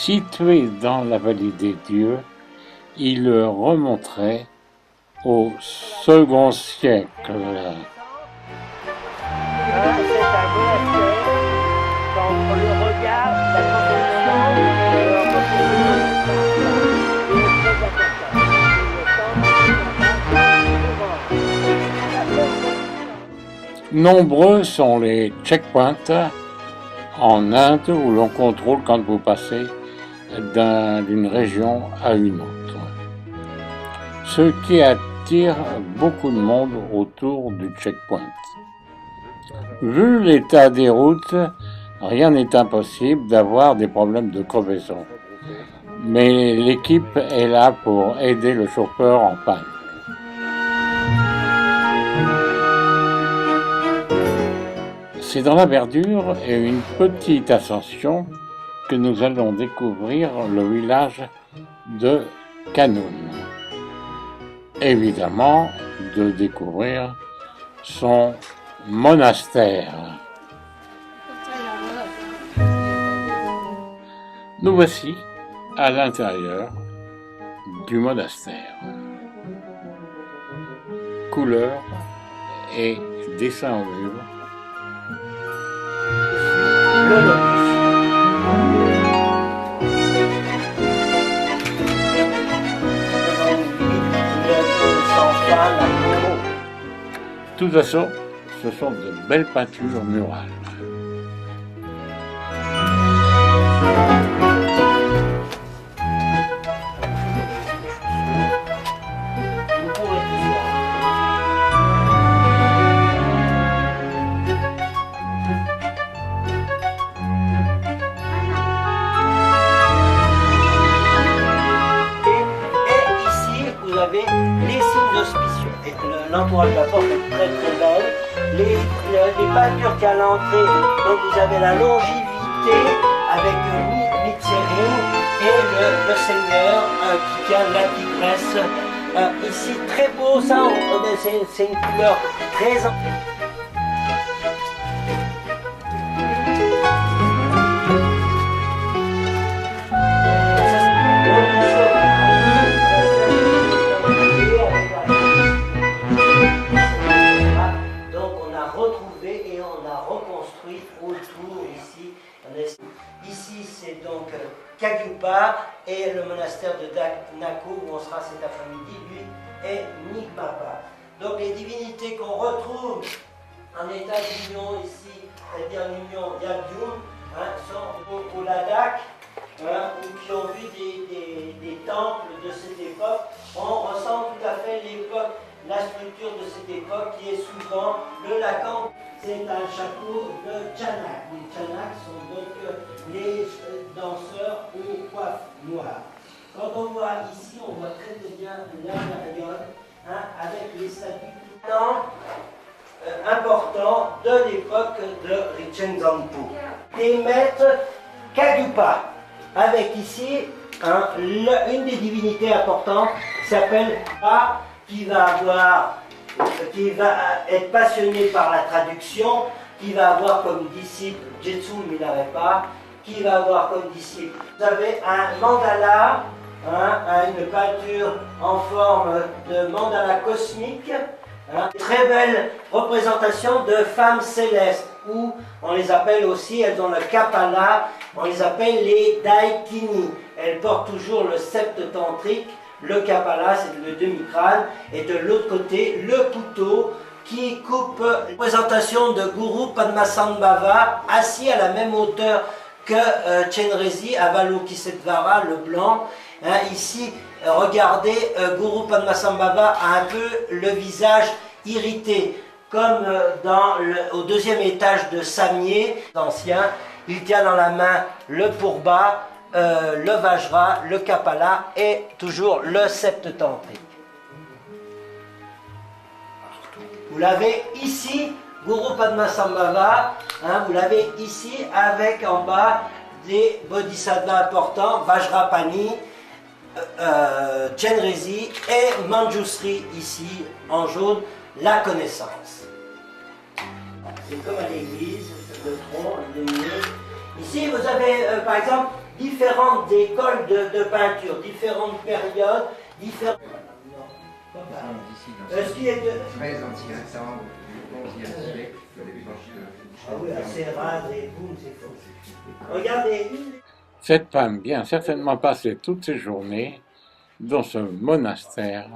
Situé dans la vallée des dieux, il remonterait au second siècle. C'est un monastère dans le regard, la conception, Nombreux sont les checkpoints en Inde où l'on contrôle quand vous passez d'une région à une autre. Ce qui attire beaucoup de monde autour du checkpoint. Vu l'état des routes, rien n'est impossible d'avoir des problèmes de crevaison. Mais l'équipe est là pour aider le chauffeur en panne. C'est dans la verdure et une petite ascension que nous allons découvrir le village de Kanoun. Évidemment, de découvrir son monastère. Nous voici à l'intérieur du monastère. Couleurs et dessins au mur. De toute façon, ce sont de belles peintures murales. Les signes d'auspicieux. L'entourage de la porte est très très belle. Les peintures qu'il y a à l'entrée, donc vous avez la longévité avec Mitzérim et le Seigneur qui tient la tigresse. Ici très beau, ça, c'est une couleur très reconstruit autour ici. Ici c'est donc Kagyupa et le monastère de Nako où on sera cet après-midi, lui est Nigmapa. Donc les divinités qu'on retrouve en état d'union ici, c'est-à-dire l'union Yagyum, sont au Ladakh, ou qui ont vu des temples de cette époque. On ressent tout à fait l'époque, la structure de cette époque qui est souvent le lacan. C'est un chapeau de Chanak. Les Chanak sont donc les danseurs aux coiffes noires. Quand on voit ici, on voit très bien la période avec les statues importants de l'époque de Rinzangpo. Des maîtres Kagyupa, avec ici une des divinités importantes qui s'appelle Pa, qui va être passionné par la traduction, qui va avoir comme disciple Jetsu Milarepa, qui va avoir comme disciple. Vous avez un mandala, une peinture en forme de mandala cosmique, très belle représentation de femmes célestes, ou on les appelle aussi, elles ont le kapala, on les appelle les daikini. Elles portent toujours le sceptre tantrique. Le kapala, c'est le demi-crâne, et de l'autre côté, le couteau qui coupe la représentation de Guru Padmasambhava, assis à la même hauteur que Chenrezi, Avalokitesvara, le blanc. Ici, regardez, Guru Padmasambhava a un peu le visage irrité, comme au deuxième étage de Samye, ancien. Il tient dans la main le pourba, le Vajra, le Kapala et toujours le sceptre tantrique. Vous l'avez ici, Guru Padmasambhava, vous l'avez ici avec en bas des bodhisattvas importants, Vajrapani, Chenrezi et Manjusri ici en jaune, la connaissance. C'est comme à l'église, le tronc, le nez. Ici vous avez par exemple différentes écoles de peinture, différentes périodes, différentes... Ce qui est de... Très anti-récent, du 11e siècle, les planches de... Ah oui, assez rare et boum, c'est faux. Regardez. Cette femme vient certainement passer toutes ses journées dans ce monastère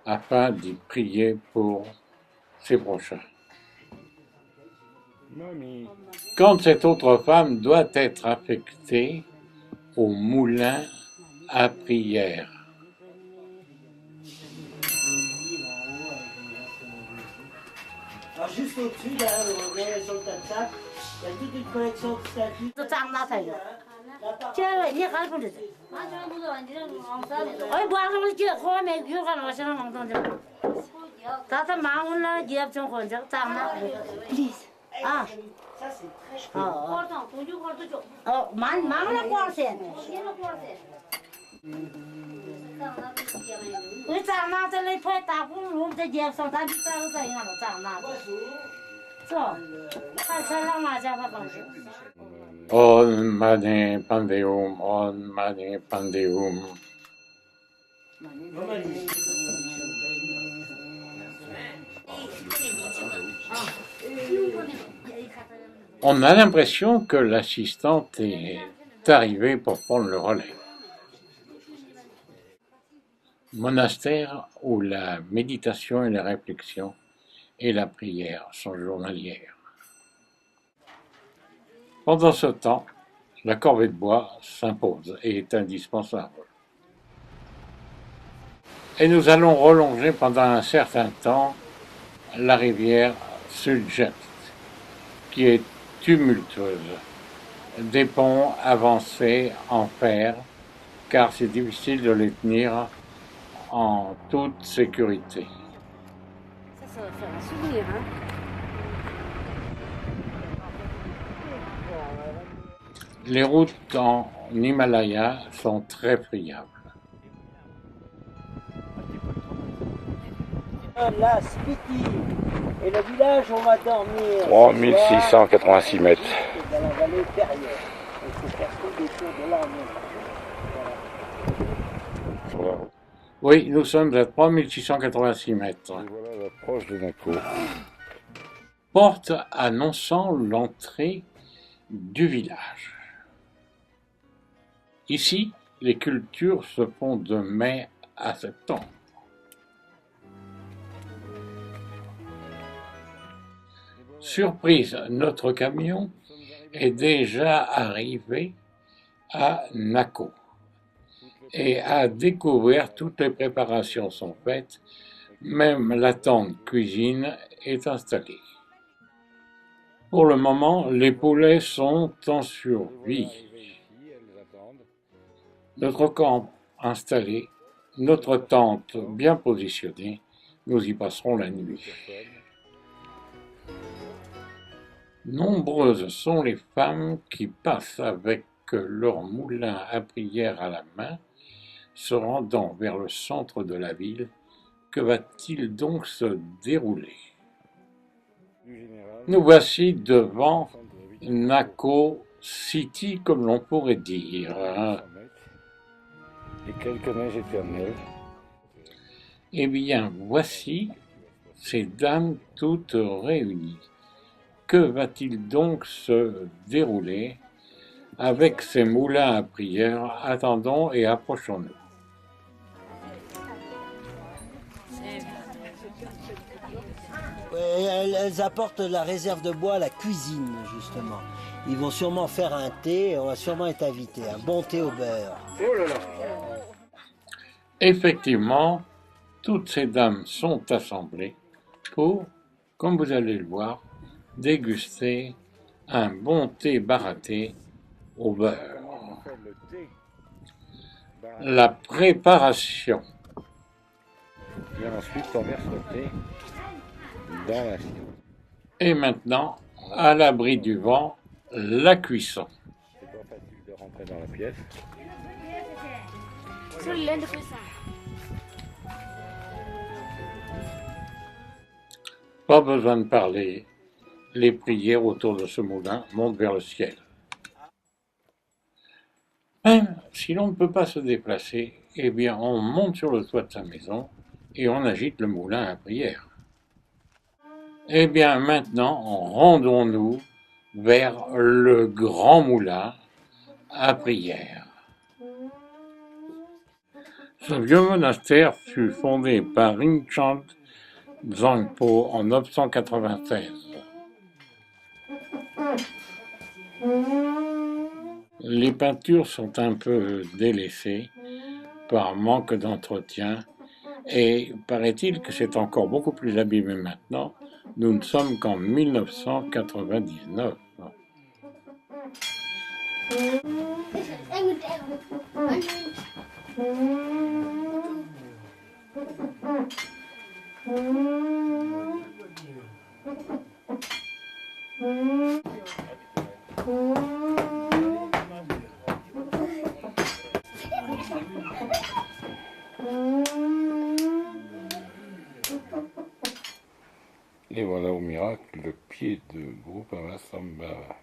afin d'y prier pour ses prochains. Quand cette autre femme doit être affectée au moulin à prière. Alors juste au-dessus, là, vous voyez sur le tas de sac, il y a toute une collection de statues. Ah. Ça c'est très Om Mani Pandeum, Om Mani Pandeum. On a l'impression que l'assistante est arrivée pour prendre le relais. Monastère où la méditation et la réflexion et la prière sont journalières. Pendant ce temps, la corvée de bois s'impose et est indispensable. Et nous allons relonger pendant un certain temps la rivière Suljat, qui est tumultueuse. Des ponts avancés en fer, car c'est difficile de les tenir en toute sécurité. Ça va faire un souvenir, hein. Les routes en Himalaya sont très friables. La Spiti et le village où on va dormir. 3686 mètres. Dans la vallée Perrière. Il faut faire tout le tour de là en même temps. Oui, nous sommes à 3686 mètres. Et voilà l'approche de Nako. Porte annonçant l'entrée du village. Ici, les cultures se font de mai à septembre. Surprise, notre camion est déjà arrivé à Nako et a découvert toutes les préparations sont faites, même la tente cuisine est installée. Pour le moment, les poulets sont en survie. Notre camp installé, notre tente bien positionnée, nous y passerons la nuit. Nombreuses sont les femmes qui passent avec leur moulin à prière à la main, se rendant vers le centre de la ville. Que va-t-il donc se dérouler? Nous voici devant Nako City, comme l'on pourrait dire. Et quelques neiges éternelles. Eh bien, voici ces dames toutes réunies. Que va-t-il donc se dérouler avec ces moulins à prière? Attendons et approchons-nous. Elles apportent la réserve de bois à la cuisine, justement. Ils vont sûrement faire un thé, on va sûrement être invités. Un bon thé au beurre. Oh là là! Effectivement, toutes ces dames sont assemblées pour, comme vous allez le voir, déguster un bon thé baratté au beurre. La préparation. Et ensuite, on verse le thé dans l'assiette. Et maintenant, à l'abri du vent, la cuisson. C'est pas facile de rentrer dans la pièce. Pas besoin de parler, les prières autour de ce moulin montent vers le ciel. Même si l'on ne peut pas se déplacer, eh bien on monte sur le toit de sa maison et on agite le moulin à prière. Eh bien maintenant, rendons-nous vers le grand moulin à prière. Ce vieux monastère fut fondé par Rinchand Dzangpo en 996. Les peintures sont un peu délaissées par manque d'entretien et paraît-il que c'est encore beaucoup plus abîmé maintenant. Nous ne sommes qu'en 1999. Et voilà au miracle le pied de Groupama Sambhava.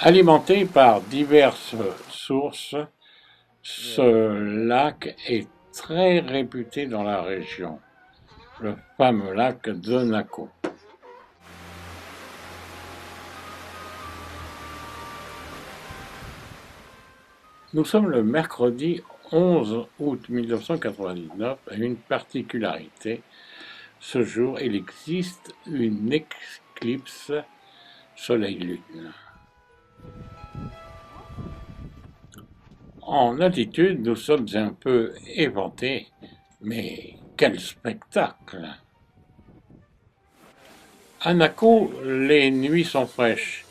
Alimenté par diverses sources, ce lac est très réputé dans la région, le fameux lac de Nako. Nous sommes le mercredi 11 août 1999 et une particularité, ce jour il existe une éclipse soleil-lune. En altitude, nous sommes un peu éventés, mais quel spectacle! À Nako, les nuits sont fraîches,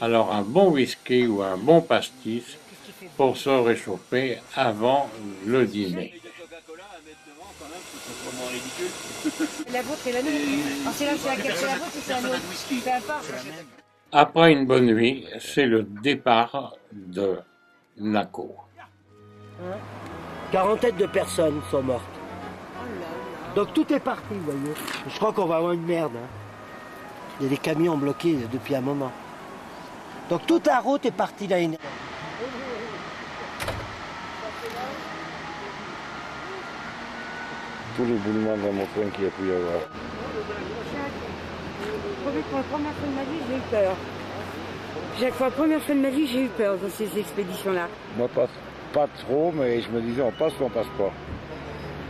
alors un bon whisky ou un bon pastis pour se réchauffer avant le dîner. La vôtre et la nôtre. Alors c'est laquelle? C'est la vôtre ou c'est la nôtre? Peu importe. Après une bonne nuit, c'est le départ de Nako. 40 de personnes sont mortes. Donc tout est parti, vous voyez. Je crois qu'on va avoir une merde. Il y a des camions bloqués depuis un moment. Donc toute la route est partie là. Tous les boulements dans mon train qu'il y a pu y avoir. Pour la première fois de ma vie, j'ai eu peur. Chaque fois, la première fois de ma vie, j'ai eu peur dans ces expéditions-là. Moi, pas trop, mais je me disais on passe ou on passe pas.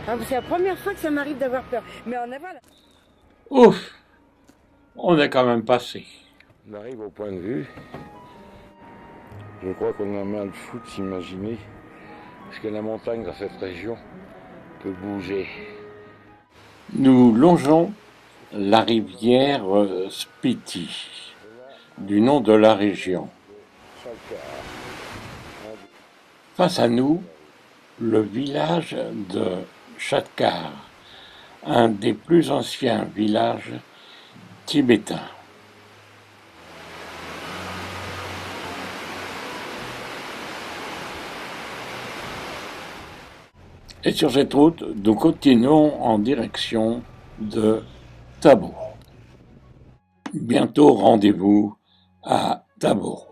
Ah, c'est la première fois que ça m'arrive d'avoir peur. Mais en aval. Ouf! On est quand même passé. On arrive au point de vue. Je crois qu'on a mal fou de s'imaginer ce que la montagne dans cette région peut bouger. Nous longeons la rivière Spiti, du nom de la région. Face à nous, le village de Chatkar, un des plus anciens villages tibétains. Et sur cette route, nous continuons en direction de Tabo. Bientôt rendez-vous à Tabo.